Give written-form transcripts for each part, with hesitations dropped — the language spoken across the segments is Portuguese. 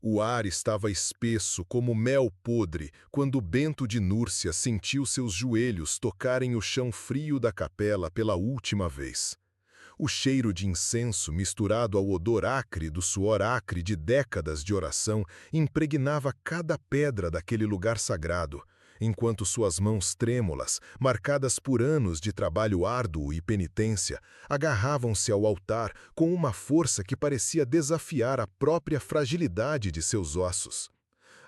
O ar estava espesso como mel podre quando Bento de Núrcia sentiu seus joelhos tocarem o chão frio da capela pela última vez. O cheiro de incenso misturado ao odor acre do suor acre de décadas de oração impregnava cada pedra daquele lugar sagrado, enquanto suas mãos trêmulas, marcadas por anos de trabalho árduo e penitência, agarravam-se ao altar com uma força que parecia desafiar a própria fragilidade de seus ossos.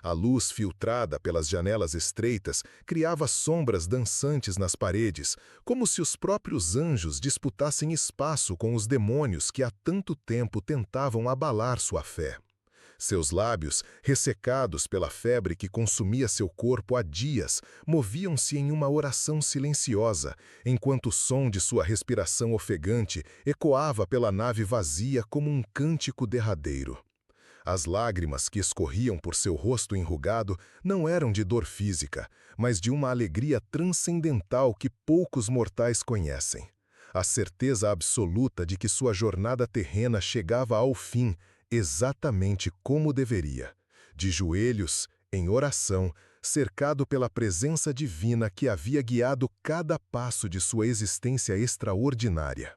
A luz filtrada pelas janelas estreitas criava sombras dançantes nas paredes, como se os próprios anjos disputassem espaço com os demônios que há tanto tempo tentavam abalar sua fé. Seus lábios, ressecados pela febre que consumia seu corpo há dias, moviam-se em uma oração silenciosa, enquanto o som de sua respiração ofegante ecoava pela nave vazia como um cântico derradeiro. As lágrimas que escorriam por seu rosto enrugado não eram de dor física, mas de uma alegria transcendental que poucos mortais conhecem. A certeza absoluta de que sua jornada terrena chegava ao fim, exatamente como deveria. De joelhos, em oração, cercado pela presença divina que havia guiado cada passo de sua existência extraordinária.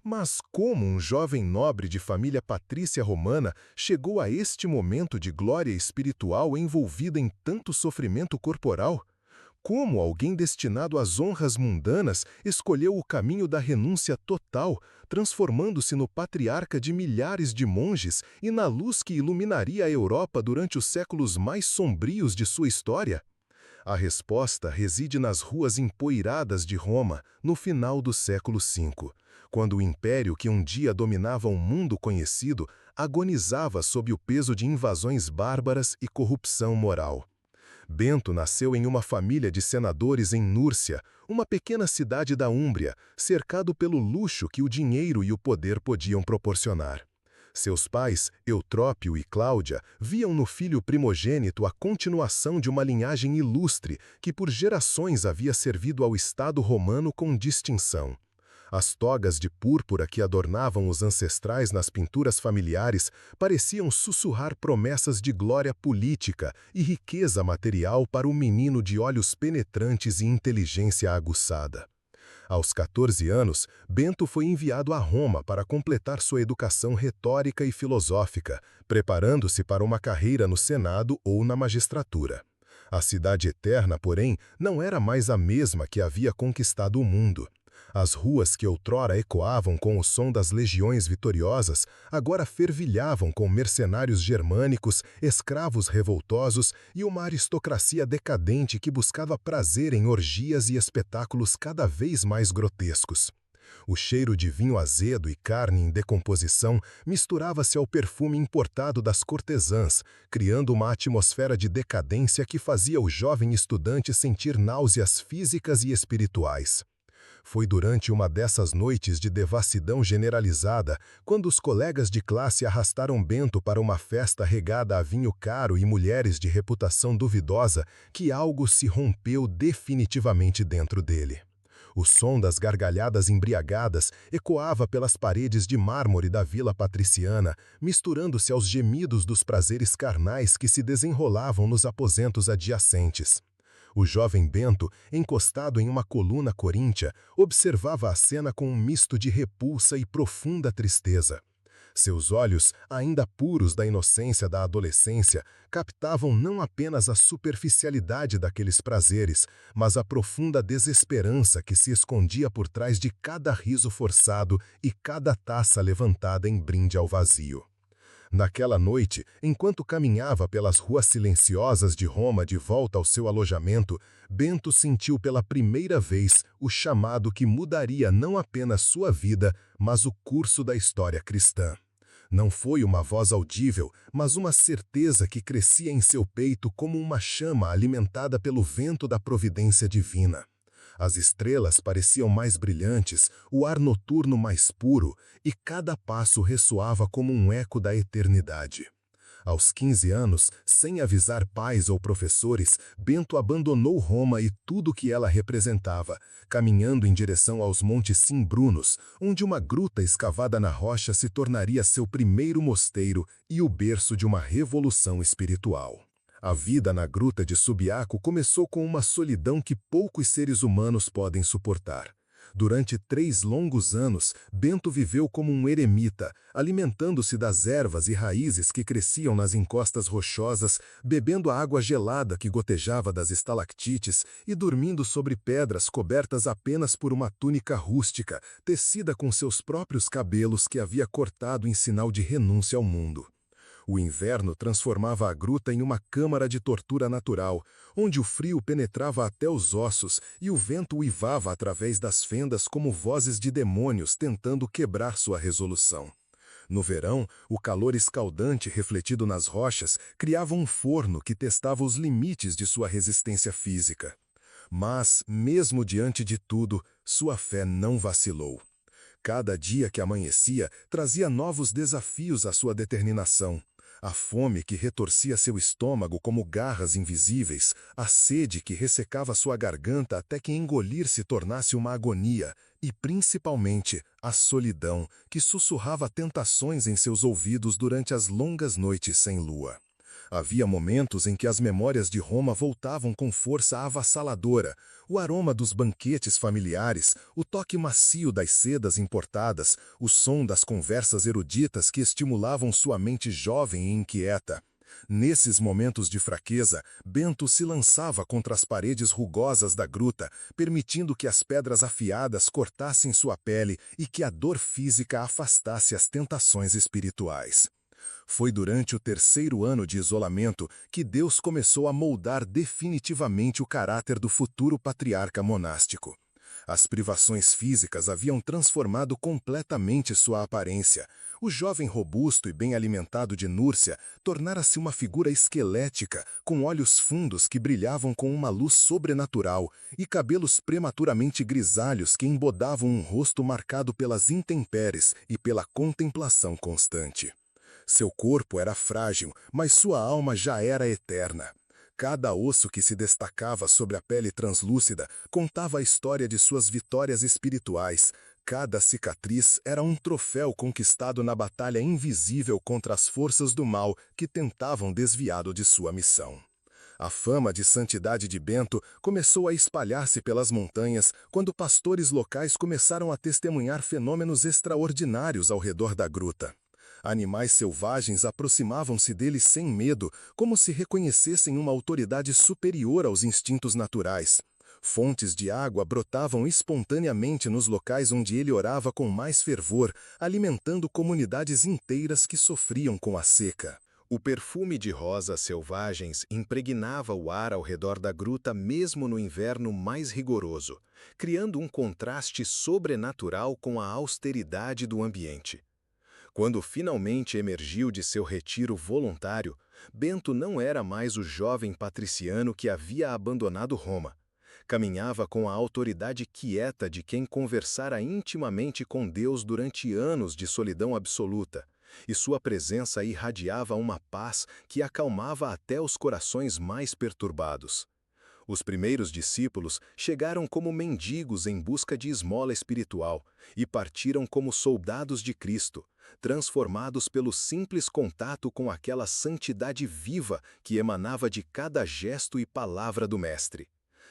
Mas como um jovem nobre de família patrícia romana chegou a este momento de glória espiritual envolvida em tanto sofrimento corporal? Como alguém destinado às honras mundanas escolheu o caminho da renúncia total, transformando-se no patriarca de milhares de monges e na luz que iluminaria a Europa durante os séculos mais sombrios de sua história? A resposta reside nas ruas empoeiradas de Roma, no final do século V, quando o império que um dia dominava o mundo conhecido agonizava sob o peso de invasões bárbaras e corrupção moral. Bento nasceu em uma família de senadores em Núrcia, uma pequena cidade da Úmbria, cercado pelo luxo que o dinheiro e o poder podiam proporcionar. Seus pais, Eutrópio e Cláudia, viam no filho primogênito a continuação de uma linhagem ilustre que por gerações havia servido ao Estado romano com distinção. As togas de púrpura que adornavam os ancestrais nas pinturas familiares pareciam sussurrar promessas de glória política e riqueza material para o menino de olhos penetrantes e inteligência aguçada. Aos 14 anos, Bento foi enviado a Roma para completar sua educação retórica e filosófica, preparando-se para uma carreira no Senado ou na magistratura. A cidade eterna, porém, não era mais a mesma que havia conquistado o mundo. As ruas que outrora ecoavam com o som das legiões vitoriosas, agora fervilhavam com mercenários germânicos, escravos revoltosos e uma aristocracia decadente que buscava prazer em orgias e espetáculos cada vez mais grotescos. O cheiro de vinho azedo e carne em decomposição misturava-se ao perfume importado das cortesãs, criando uma atmosfera de decadência que fazia o jovem estudante sentir náuseas físicas e espirituais. Foi durante uma dessas noites de devassidão generalizada, quando os colegas de classe arrastaram Bento para uma festa regada a vinho caro e mulheres de reputação duvidosa, que algo se rompeu definitivamente dentro dele. O som das gargalhadas embriagadas ecoava pelas paredes de mármore da vila patriciana, misturando-se aos gemidos dos prazeres carnais que se desenrolavam nos aposentos adjacentes. O jovem Bento, encostado em uma coluna coríntia, observava a cena com um misto de repulsa e profunda tristeza. Seus olhos, ainda puros da inocência da adolescência, captavam não apenas a superficialidade daqueles prazeres, mas a profunda desesperança que se escondia por trás de cada riso forçado e cada taça levantada em brinde ao vazio. Naquela noite, enquanto caminhava pelas ruas silenciosas de Roma de volta ao seu alojamento, Bento sentiu pela primeira vez o chamado que mudaria não apenas sua vida, mas o curso da história cristã. Não foi uma voz audível, mas uma certeza que crescia em seu peito como uma chama alimentada pelo vento da providência divina. As estrelas pareciam mais brilhantes, o ar noturno mais puro, e cada passo ressoava como um eco da eternidade. Aos 15 anos, sem avisar pais ou professores, Bento abandonou Roma e tudo o que ela representava, caminhando em direção aos Montes Cimbrunos, onde uma gruta escavada na rocha se tornaria seu primeiro mosteiro e o berço de uma revolução espiritual. A vida na gruta de Subiaco começou com uma solidão que poucos seres humanos podem suportar. Durante 3 longos anos, Bento viveu como um eremita, alimentando-se das ervas e raízes que cresciam nas encostas rochosas, bebendo a água gelada que gotejava das estalactites e dormindo sobre pedras cobertas apenas por uma túnica rústica, tecida com seus próprios cabelos que havia cortado em sinal de renúncia ao mundo. O inverno transformava a gruta em uma câmara de tortura natural, onde o frio penetrava até os ossos e o vento uivava através das fendas como vozes de demônios tentando quebrar sua resolução. No verão, o calor escaldante refletido nas rochas criava um forno que testava os limites de sua resistência física. Mas, mesmo diante de tudo, sua fé não vacilou. Cada dia que amanhecia trazia novos desafios à sua determinação. A fome que retorcia seu estômago como garras invisíveis, a sede que ressecava sua garganta até que engolir se tornasse uma agonia, e principalmente a solidão que sussurrava tentações em seus ouvidos durante as longas noites sem lua. Havia momentos em que as memórias de Roma voltavam com força avassaladora, o aroma dos banquetes familiares, o toque macio das sedas importadas, o som das conversas eruditas que estimulavam sua mente jovem e inquieta. Nesses momentos de fraqueza, Bento se lançava contra as paredes rugosas da gruta, permitindo que as pedras afiadas cortassem sua pele e que a dor física afastasse as tentações espirituais. Foi durante o 3º ano de isolamento que Deus começou a moldar definitivamente o caráter do futuro patriarca monástico. As privações físicas haviam transformado completamente sua aparência. O jovem robusto e bem alimentado de Núrcia tornara-se uma figura esquelética, com olhos fundos que brilhavam com uma luz sobrenatural e cabelos prematuramente grisalhos que embodavam um rosto marcado pelas intempéries e pela contemplação constante. Seu corpo era frágil, mas sua alma já era eterna. Cada osso que se destacava sobre a pele translúcida contava a história de suas vitórias espirituais. Cada cicatriz era um troféu conquistado na batalha invisível contra as forças do mal que tentavam desviá-lo de sua missão. A fama de santidade de Bento começou a espalhar-se pelas montanhas quando pastores locais começaram a testemunhar fenômenos extraordinários ao redor da gruta. Animais selvagens aproximavam-se dele sem medo, como se reconhecessem uma autoridade superior aos instintos naturais. Fontes de água brotavam espontaneamente nos locais onde ele orava com mais fervor, alimentando comunidades inteiras que sofriam com a seca. O perfume de rosas selvagens impregnava o ar ao redor da gruta mesmo no inverno mais rigoroso, criando um contraste sobrenatural com a austeridade do ambiente. Quando finalmente emergiu de seu retiro voluntário, Bento não era mais o jovem patriciano que havia abandonado Roma. Caminhava com a autoridade quieta de quem conversara intimamente com Deus durante anos de solidão absoluta, e sua presença irradiava uma paz que acalmava até os corações mais perturbados. Os primeiros discípulos chegaram como mendigos em busca de esmola espiritual e partiram como soldados de Cristo, transformados pelo simples contato com aquela santidade viva que emanava de cada gesto e palavra do Mestre.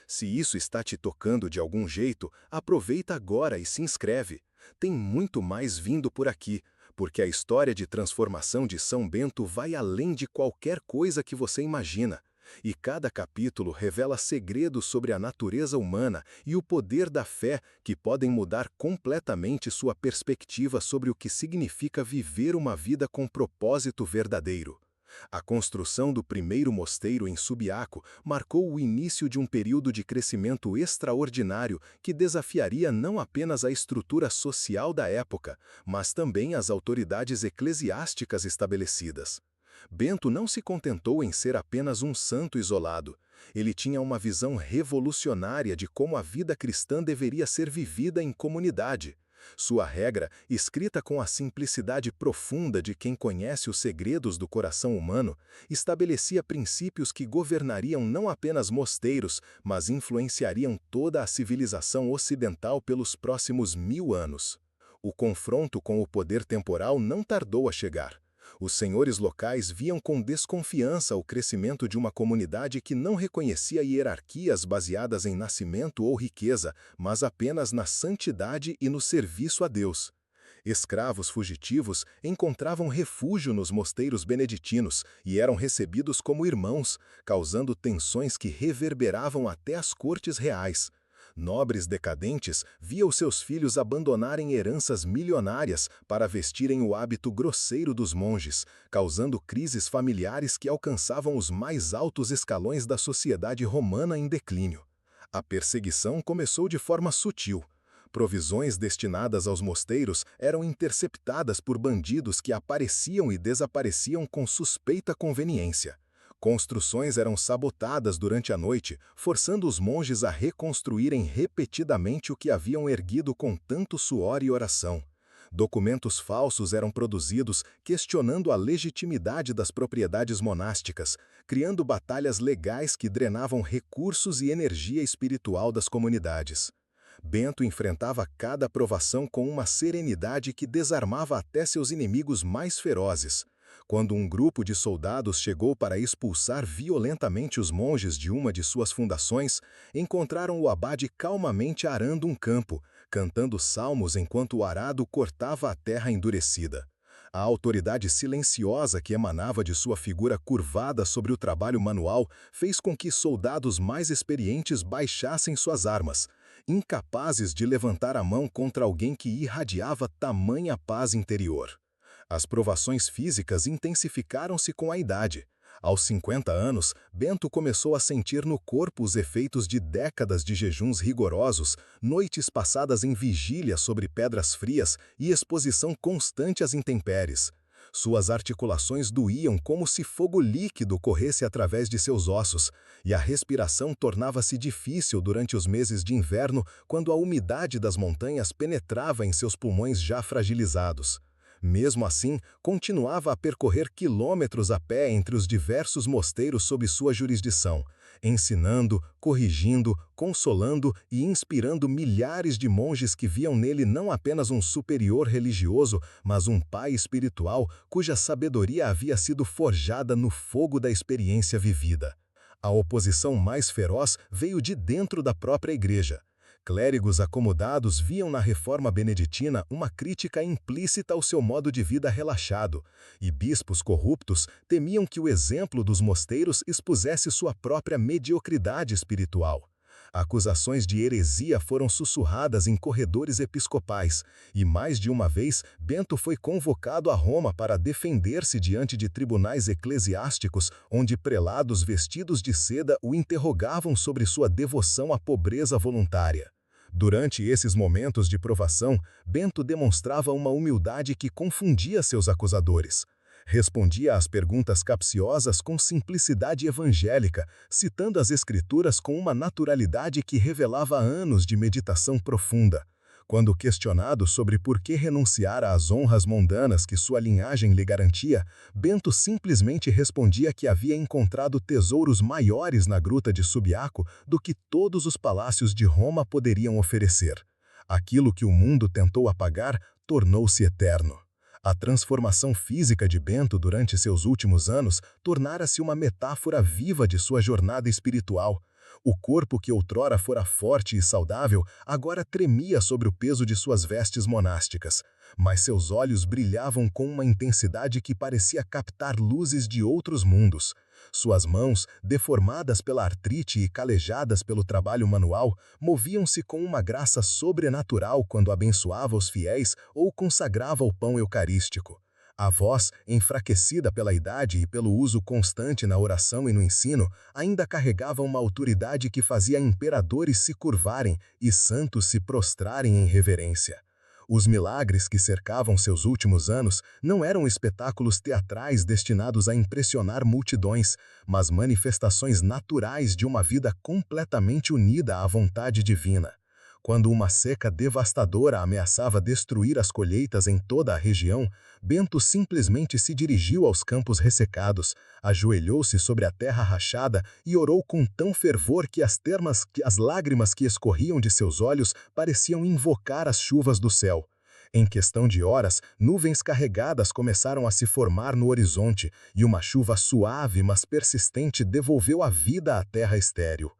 Se isso está te tocando de algum jeito, aproveita agora e se inscreve. Tem muito mais vindo por aqui, porque a história de transformação de São Bento vai além de qualquer coisa que você imagina. E cada capítulo revela segredos sobre a natureza humana e o poder da fé que podem mudar completamente sua perspectiva sobre o que significa viver uma vida com propósito verdadeiro. A construção do primeiro mosteiro em Subiaco marcou o início de um período de crescimento extraordinário que desafiaria não apenas a estrutura social da época, mas também as autoridades eclesiásticas estabelecidas. Bento não se contentou em ser apenas um santo isolado. Ele tinha uma visão revolucionária de como a vida cristã deveria ser vivida em comunidade. Sua regra, escrita com a simplicidade profunda de quem conhece os segredos do coração humano, estabelecia princípios que governariam não apenas mosteiros, mas influenciariam toda a civilização ocidental pelos próximos 1000 anos. O confronto com o poder temporal não tardou a chegar. Os senhores locais viam com desconfiança o crescimento de uma comunidade que não reconhecia hierarquias baseadas em nascimento ou riqueza, mas apenas na santidade e no serviço a Deus. Escravos fugitivos encontravam refúgio nos mosteiros beneditinos e eram recebidos como irmãos, causando tensões que reverberavam até as cortes reais. Nobres decadentes viam seus filhos abandonarem heranças milionárias para vestirem o hábito grosseiro dos monges, causando crises familiares que alcançavam os mais altos escalões da sociedade romana em declínio. A perseguição começou de forma sutil. Provisões destinadas aos mosteiros eram interceptadas por bandidos que apareciam e desapareciam com suspeita conveniência. Construções eram sabotadas durante a noite, forçando os monges a reconstruírem repetidamente o que haviam erguido com tanto suor e oração. Documentos falsos eram produzidos, questionando a legitimidade das propriedades monásticas, criando batalhas legais que drenavam recursos e energia espiritual das comunidades. Bento enfrentava cada provação com uma serenidade que desarmava até seus inimigos mais ferozes. Quando um grupo de soldados chegou para expulsar violentamente os monges de uma de suas fundações, encontraram o abade calmamente arando um campo, cantando salmos enquanto o arado cortava a terra endurecida. A autoridade silenciosa que emanava de sua figura curvada sobre o trabalho manual fez com que soldados mais experientes baixassem suas armas, incapazes de levantar a mão contra alguém que irradiava tamanha paz interior. As provações físicas intensificaram-se com a idade. Aos 50 anos, Bento começou a sentir no corpo os efeitos de décadas de jejuns rigorosos, noites passadas em vigília sobre pedras frias e exposição constante às intempéries. Suas articulações doíam como se fogo líquido corresse através de seus ossos, e a respiração tornava-se difícil durante os meses de inverno, quando a umidade das montanhas penetrava em seus pulmões já fragilizados. Mesmo assim, continuava a percorrer quilômetros a pé entre os diversos mosteiros sob sua jurisdição, ensinando, corrigindo, consolando e inspirando milhares de monges que viam nele não apenas um superior religioso, mas um pai espiritual cuja sabedoria havia sido forjada no fogo da experiência vivida. A oposição mais feroz veio de dentro da própria igreja. Clérigos acomodados viam na reforma beneditina uma crítica implícita ao seu modo de vida relaxado, e bispos corruptos temiam que o exemplo dos mosteiros expusesse sua própria mediocridade espiritual. Acusações de heresia foram sussurradas em corredores episcopais, e mais de uma vez Bento foi convocado a Roma para defender-se diante de tribunais eclesiásticos, onde prelados vestidos de seda o interrogavam sobre sua devoção à pobreza voluntária. Durante esses momentos de provação, Bento demonstrava uma humildade que confundia seus acusadores. Respondia às perguntas capciosas com simplicidade evangélica, citando as Escrituras com uma naturalidade que revelava anos de meditação profunda. Quando questionado sobre por que renunciara às honras mundanas que sua linhagem lhe garantia, Bento simplesmente respondia que havia encontrado tesouros maiores na gruta de Subiaco do que todos os palácios de Roma poderiam oferecer. Aquilo que o mundo tentou apagar tornou-se eterno. A transformação física de Bento durante seus últimos anos tornara-se uma metáfora viva de sua jornada espiritual. O corpo que outrora fora forte e saudável, agora tremia sobre o peso de suas vestes monásticas, mas seus olhos brilhavam com uma intensidade que parecia captar luzes de outros mundos. Suas mãos, deformadas pela artrite e calejadas pelo trabalho manual, moviam-se com uma graça sobrenatural quando abençoava os fiéis ou consagrava o pão eucarístico. A voz, enfraquecida pela idade e pelo uso constante na oração e no ensino, ainda carregava uma autoridade que fazia imperadores se curvarem e santos se prostrarem em reverência. Os milagres que cercavam seus últimos anos não eram espetáculos teatrais destinados a impressionar multidões, mas manifestações naturais de uma vida completamente unida à vontade divina. Quando uma seca devastadora ameaçava destruir as colheitas em toda a região, Bento simplesmente se dirigiu aos campos ressecados, ajoelhou-se sobre a terra rachada e orou com tão fervor que as lágrimas que escorriam de seus olhos pareciam invocar as chuvas do céu. Em questão de horas, nuvens carregadas começaram a se formar no horizonte e uma chuva suave, mas persistente, devolveu a vida à terra estéril.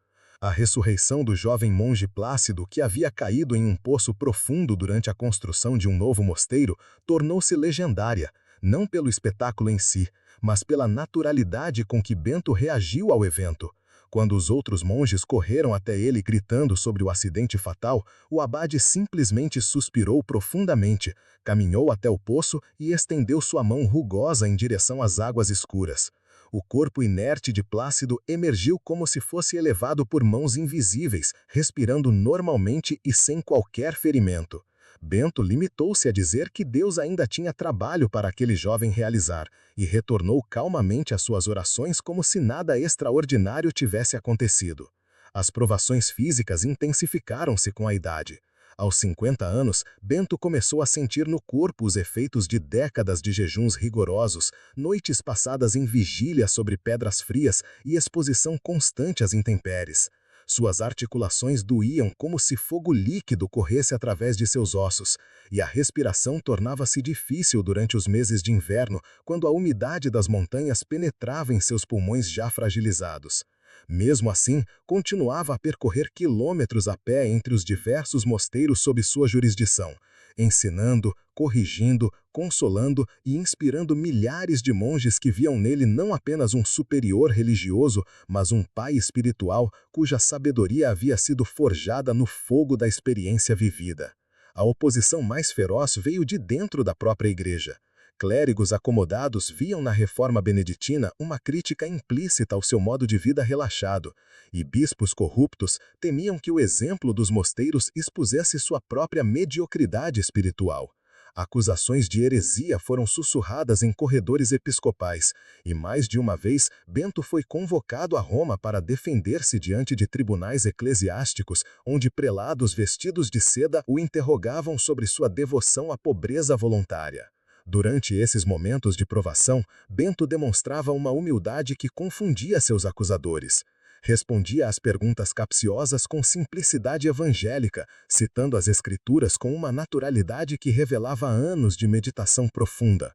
A ressurreição do jovem monge Plácido, que havia caído em um poço profundo durante a construção de um novo mosteiro, tornou-se legendária, não pelo espetáculo em si, mas pela naturalidade com que Bento reagiu ao evento. Quando os outros monges correram até ele gritando sobre o acidente fatal, o abade simplesmente suspirou profundamente, caminhou até o poço e estendeu sua mão rugosa em direção às águas escuras. O corpo inerte de Plácido emergiu como se fosse elevado por mãos invisíveis, respirando normalmente e sem qualquer ferimento. Bento limitou-se a dizer que Deus ainda tinha trabalho para aquele jovem realizar, e retornou calmamente às suas orações como se nada extraordinário tivesse acontecido. As provações físicas intensificaram-se com a idade. Aos 50 anos, Bento começou a sentir no corpo os efeitos de décadas de jejuns rigorosos, noites passadas em vigília sobre pedras frias e exposição constante às intempéries. Suas articulações doíam como se fogo líquido corresse através de seus ossos, e a respiração tornava-se difícil durante os meses de inverno, quando a umidade das montanhas penetrava em seus pulmões já fragilizados. Mesmo assim, continuava a percorrer quilômetros a pé entre os diversos mosteiros sob sua jurisdição, ensinando, corrigindo, consolando e inspirando milhares de monges que viam nele não apenas um superior religioso, mas um pai espiritual cuja sabedoria havia sido forjada no fogo da experiência vivida. A oposição mais feroz veio de dentro da própria igreja. Clérigos acomodados viam na reforma beneditina uma crítica implícita ao seu modo de vida relaxado, e bispos corruptos temiam que o exemplo dos mosteiros expusesse sua própria mediocridade espiritual. Acusações de heresia foram sussurradas em corredores episcopais, e mais de uma vez Bento foi convocado a Roma para defender-se diante de tribunais eclesiásticos, onde prelados vestidos de seda o interrogavam sobre sua devoção à pobreza voluntária. Durante esses momentos de provação, Bento demonstrava uma humildade que confundia seus acusadores. Respondia às perguntas capciosas com simplicidade evangélica, citando as Escrituras com uma naturalidade que revelava anos de meditação profunda.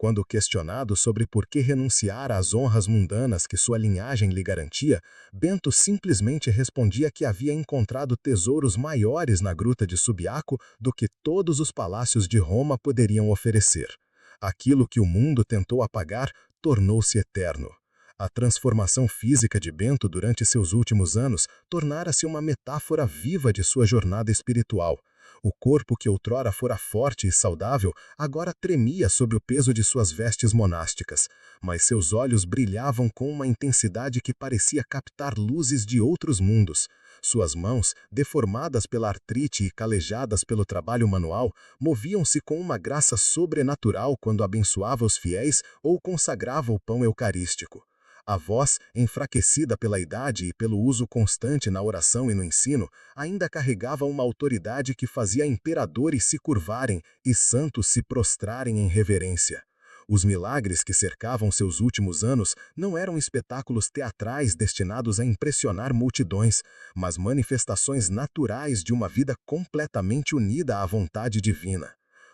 Quando questionado sobre por que renunciar às honras mundanas que sua linhagem lhe garantia, Bento simplesmente respondia que havia encontrado tesouros maiores na gruta de Subiaco do que todos os palácios de Roma poderiam oferecer. Aquilo que o mundo tentou apagar tornou-se eterno. A transformação física de Bento durante seus últimos anos tornara-se uma metáfora viva de sua jornada espiritual. O corpo que outrora fora forte e saudável agora tremia sob o peso de suas vestes monásticas, mas seus olhos brilhavam com uma intensidade que parecia captar luzes de outros mundos. Suas mãos, deformadas pela artrite e calejadas pelo trabalho manual, moviam-se com uma graça sobrenatural quando abençoava os fiéis ou consagrava o pão eucarístico. A voz, enfraquecida pela idade e pelo uso constante na oração e no ensino, ainda carregava uma autoridade que fazia imperadores se curvarem e santos se prostrarem em reverência. Os milagres que cercavam seus últimos anos não eram espetáculos teatrais destinados a impressionar multidões, mas manifestações naturais de uma vida completamente unida à vontade divina.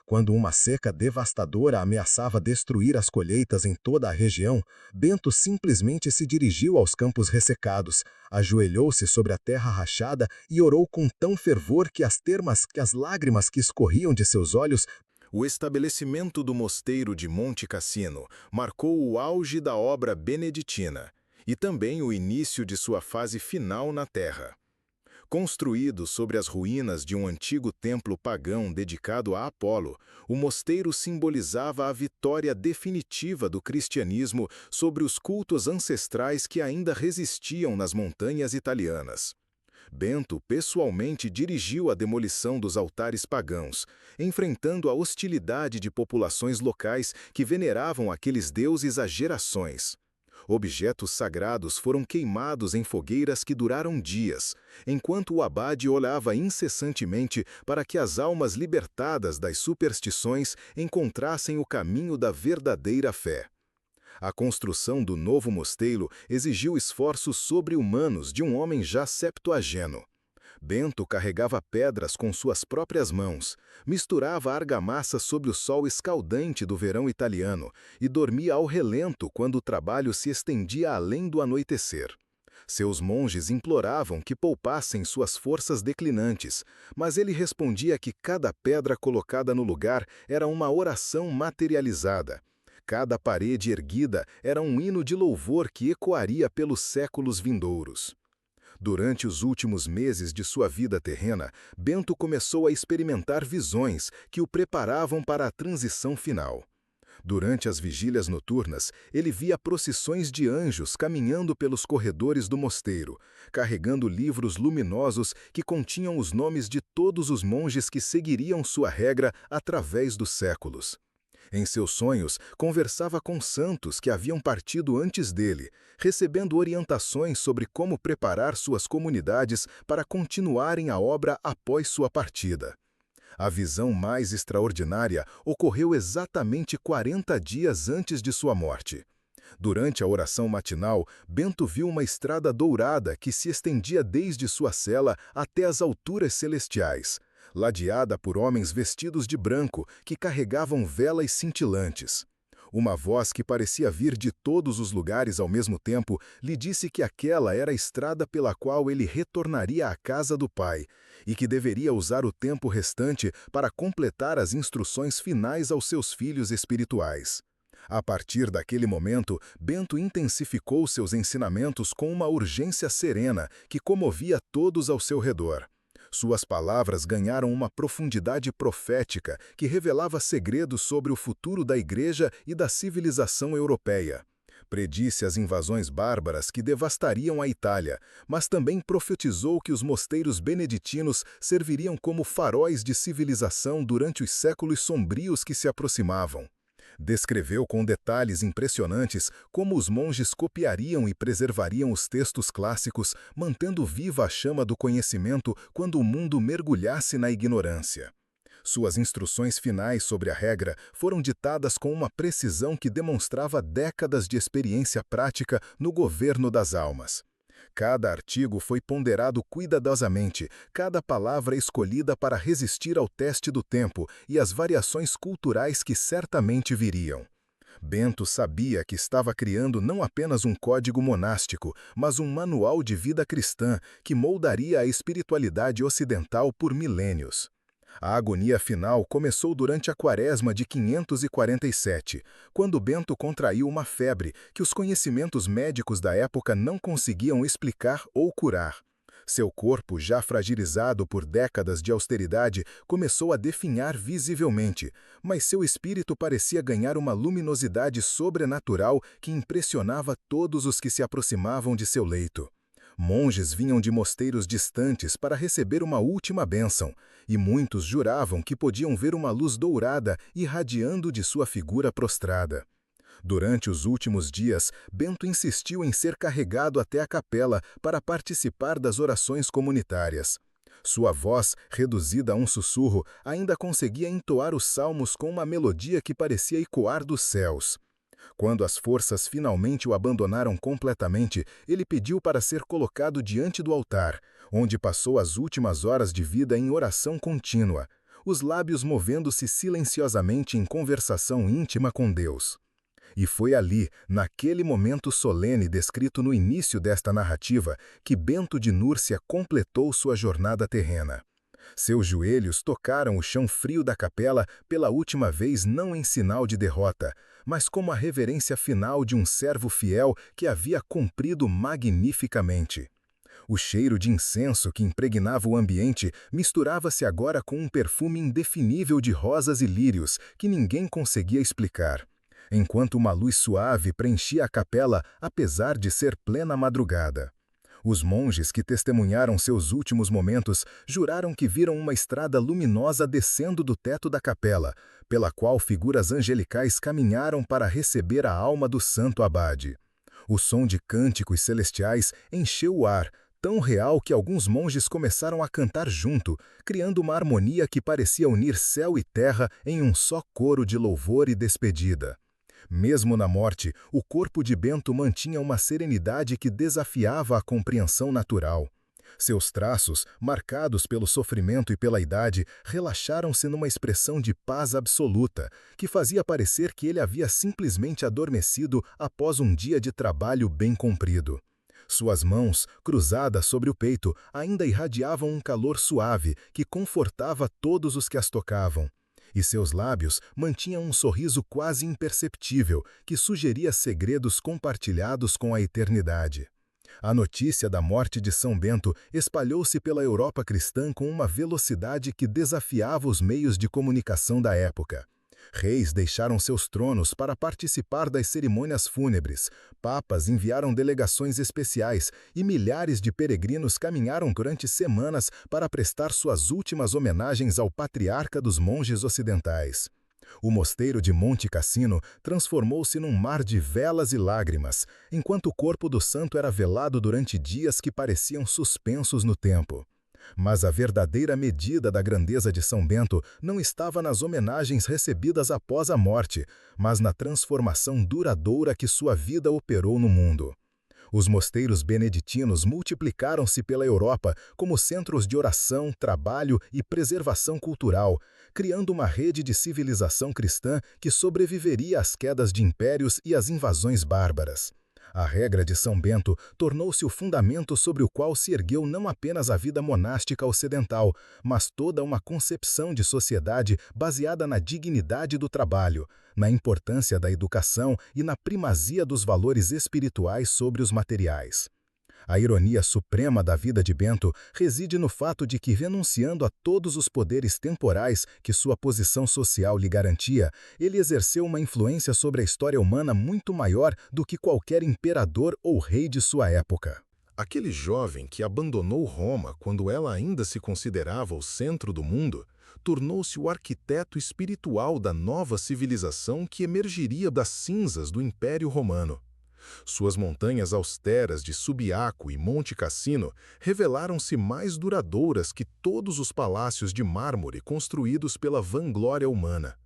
Quando uma seca devastadora ameaçava destruir as colheitas em toda a região, Bento simplesmente se dirigiu aos campos ressecados, ajoelhou-se sobre a terra rachada e orou com tão fervor que as lágrimas que escorriam de seus olhos. O estabelecimento do mosteiro de Monte Cassino marcou o auge da obra beneditina e também o início de sua fase final na Terra. Construído sobre as ruínas de um antigo templo pagão dedicado a Apolo, o mosteiro simbolizava a vitória definitiva do cristianismo sobre os cultos ancestrais que ainda resistiam nas montanhas italianas. Bento pessoalmente dirigiu a demolição dos altares pagãos, enfrentando a hostilidade de populações locais que veneravam aqueles deuses há gerações. Objetos sagrados foram queimados em fogueiras que duraram dias, enquanto o abade olhava incessantemente para que as almas libertadas das superstições encontrassem o caminho da verdadeira fé. A construção do novo mosteiro exigiu esforços sobre-humanos de um homem já septuageno. Bento carregava pedras com suas próprias mãos, misturava argamassa sob o sol escaldante do verão italiano e dormia ao relento quando o trabalho se estendia além do anoitecer. Seus monges imploravam que poupassem suas forças declinantes, mas ele respondia que cada pedra colocada no lugar era uma oração materializada. Cada parede erguida era um hino de louvor que ecoaria pelos séculos vindouros. Durante os últimos meses de sua vida terrena, Bento começou a experimentar visões que o preparavam para a transição final. Durante as vigílias noturnas, ele via procissões de anjos caminhando pelos corredores do mosteiro, carregando livros luminosos que continham os nomes de todos os monges que seguiriam sua regra através dos séculos. Em seus sonhos, conversava com santos que haviam partido antes dele, recebendo orientações sobre como preparar suas comunidades para continuarem a obra após sua partida. A visão mais extraordinária ocorreu exatamente 40 dias antes de sua morte. Durante a oração matinal, Bento viu uma estrada dourada que se estendia desde sua cela até as alturas celestiais, ladeada por homens vestidos de branco que carregavam velas cintilantes. Uma voz que parecia vir de todos os lugares ao mesmo tempo lhe disse que aquela era a estrada pela qual ele retornaria à casa do Pai e que deveria usar o tempo restante para completar as instruções finais aos seus filhos espirituais. A partir daquele momento, Bento intensificou seus ensinamentos com uma urgência serena que comovia todos ao seu redor. Suas palavras ganharam uma profundidade profética que revelava segredos sobre o futuro da Igreja e da civilização europeia. Predisse as invasões bárbaras que devastariam a Itália, mas também profetizou que os mosteiros beneditinos serviriam como faróis de civilização durante os séculos sombrios que se aproximavam. Descreveu com detalhes impressionantes como os monges copiariam e preservariam os textos clássicos, mantendo viva a chama do conhecimento quando o mundo mergulhasse na ignorância. Suas instruções finais sobre a regra foram ditadas com uma precisão que demonstrava décadas de experiência prática no governo das almas. Cada artigo foi ponderado cuidadosamente, cada palavra escolhida para resistir ao teste do tempo e às variações culturais que certamente viriam. Bento sabia que estava criando não apenas um código monástico, mas um manual de vida cristã que moldaria a espiritualidade ocidental por milênios. A agonia final começou durante a Quaresma de 547, quando Bento contraiu uma febre que os conhecimentos médicos da época não conseguiam explicar ou curar. Seu corpo, já fragilizado por décadas de austeridade, começou a definhar visivelmente, mas seu espírito parecia ganhar uma luminosidade sobrenatural que impressionava todos os que se aproximavam de seu leito. Monges vinham de mosteiros distantes para receber uma última bênção, e muitos juravam que podiam ver uma luz dourada irradiando de sua figura prostrada. Durante os últimos dias, Bento insistiu em ser carregado até a capela para participar das orações comunitárias. Sua voz, reduzida a um sussurro, ainda conseguia entoar os salmos com uma melodia que parecia ecoar dos céus. Quando as forças finalmente o abandonaram completamente, ele pediu para ser colocado diante do altar, onde passou as últimas horas de vida em oração contínua, os lábios movendo-se silenciosamente em conversação íntima com Deus. E foi ali, naquele momento solene descrito no início desta narrativa, que Bento de Núrcia completou sua jornada terrena. Seus joelhos tocaram o chão frio da capela pela última vez não em sinal de derrota, mas como a reverência final de um servo fiel que havia cumprido magnificamente. O cheiro de incenso que impregnava o ambiente misturava-se agora com um perfume indefinível de rosas e lírios que ninguém conseguia explicar, enquanto uma luz suave preenchia a capela apesar de ser plena madrugada. Os monges que testemunharam seus últimos momentos juraram que viram uma estrada luminosa descendo do teto da capela, pela qual figuras angelicais caminharam para receber a alma do santo abade. O som de cânticos celestiais encheu o ar, tão real que alguns monges começaram a cantar junto, criando uma harmonia que parecia unir céu e terra em um só coro de louvor e despedida. Mesmo na morte, o corpo de Bento mantinha uma serenidade que desafiava a compreensão natural. Seus traços, marcados pelo sofrimento e pela idade, relaxaram-se numa expressão de paz absoluta, que fazia parecer que ele havia simplesmente adormecido após um dia de trabalho bem cumprido. Suas mãos, cruzadas sobre o peito, ainda irradiavam um calor suave que confortava todos os que as tocavam. E seus lábios mantinham um sorriso quase imperceptível que sugeria segredos compartilhados com a eternidade. A notícia da morte de São Bento espalhou-se pela Europa cristã com uma velocidade que desafiava os meios de comunicação da época. Reis deixaram seus tronos para participar das cerimônias fúnebres, papas enviaram delegações especiais e milhares de peregrinos caminharam durante semanas para prestar suas últimas homenagens ao patriarca dos monges ocidentais. O mosteiro de Monte Cassino transformou-se num mar de velas e lágrimas, enquanto o corpo do santo era velado durante dias que pareciam suspensos no tempo. Mas a verdadeira medida da grandeza de São Bento não estava nas homenagens recebidas após a morte, mas na transformação duradoura que sua vida operou no mundo. Os mosteiros beneditinos multiplicaram-se pela Europa como centros de oração, trabalho e preservação cultural, criando uma rede de civilização cristã que sobreviveria às quedas de impérios e às invasões bárbaras. A regra de São Bento tornou-se o fundamento sobre o qual se ergueu não apenas a vida monástica ocidental, mas toda uma concepção de sociedade baseada na dignidade do trabalho, na importância da educação e na primazia dos valores espirituais sobre os materiais. A ironia suprema da vida de Bento reside no fato de que, renunciando a todos os poderes temporais que sua posição social lhe garantia, ele exerceu uma influência sobre a história humana muito maior do que qualquer imperador ou rei de sua época. Aquele jovem que abandonou Roma quando ela ainda se considerava o centro do mundo, tornou-se o arquiteto espiritual da nova civilização que emergiria das cinzas do Império Romano. Suas montanhas austeras de Subiaco e Monte Cassino revelaram-se mais duradouras que todos os palácios de mármore construídos pela vanglória humana.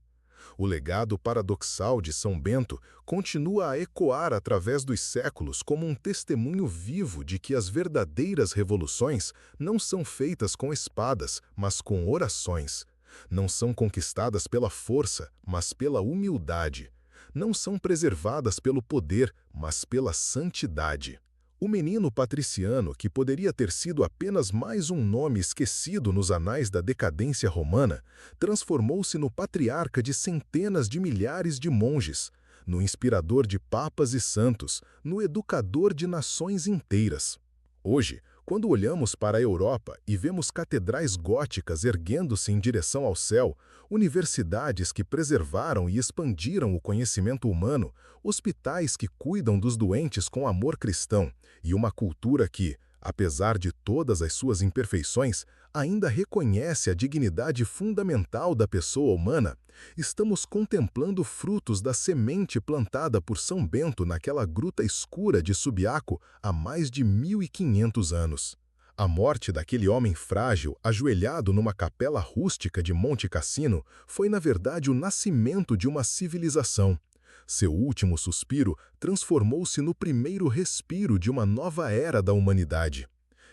O legado paradoxal de São Bento continua a ecoar através dos séculos como um testemunho vivo de que as verdadeiras revoluções não são feitas com espadas, mas com orações. Não são conquistadas pela força, mas pela humildade. Não são preservadas pelo poder, mas pela santidade. O menino patriciano, que poderia ter sido apenas mais um nome esquecido nos anais da decadência romana, transformou-se no patriarca de centenas de milhares de monges, no inspirador de papas e santos, no educador de nações inteiras. Hoje, quando olhamos para a Europa e vemos catedrais góticas erguendo-se em direção ao céu, universidades que preservaram e expandiram o conhecimento humano, hospitais que cuidam dos doentes com amor cristão e uma cultura que, apesar de todas as suas imperfeições, ainda reconhece a dignidade fundamental da pessoa humana, estamos contemplando frutos da semente plantada por São Bento naquela gruta escura de Subiaco há mais de 1500 anos. A morte daquele homem frágil, ajoelhado numa capela rústica de Monte Cassino, foi na verdade o nascimento de uma civilização. Seu último suspiro transformou-se no primeiro respiro de uma nova era da humanidade.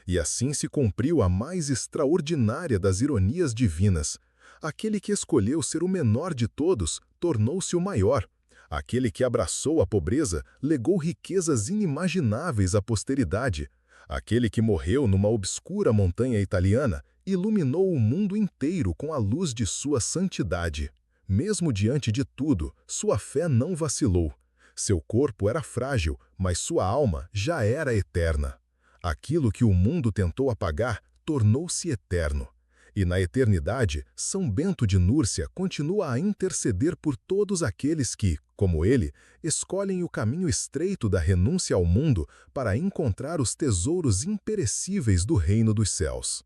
E assim se cumpriu a mais extraordinária das ironias divinas. Aquele que escolheu ser o menor de todos tornou-se o maior. Aquele que abraçou a pobreza legou riquezas inimagináveis à posteridade. Aquele que morreu numa obscura montanha italiana iluminou o mundo inteiro com a luz de sua santidade. Mesmo diante de tudo, sua fé não vacilou. Seu corpo era frágil, mas sua alma já era eterna. Aquilo que o mundo tentou apagar tornou-se eterno. E na eternidade, São Bento de Núrcia continua a interceder por todos aqueles que, como ele, escolhem o caminho estreito da renúncia ao mundo para encontrar os tesouros imperecíveis do reino dos céus.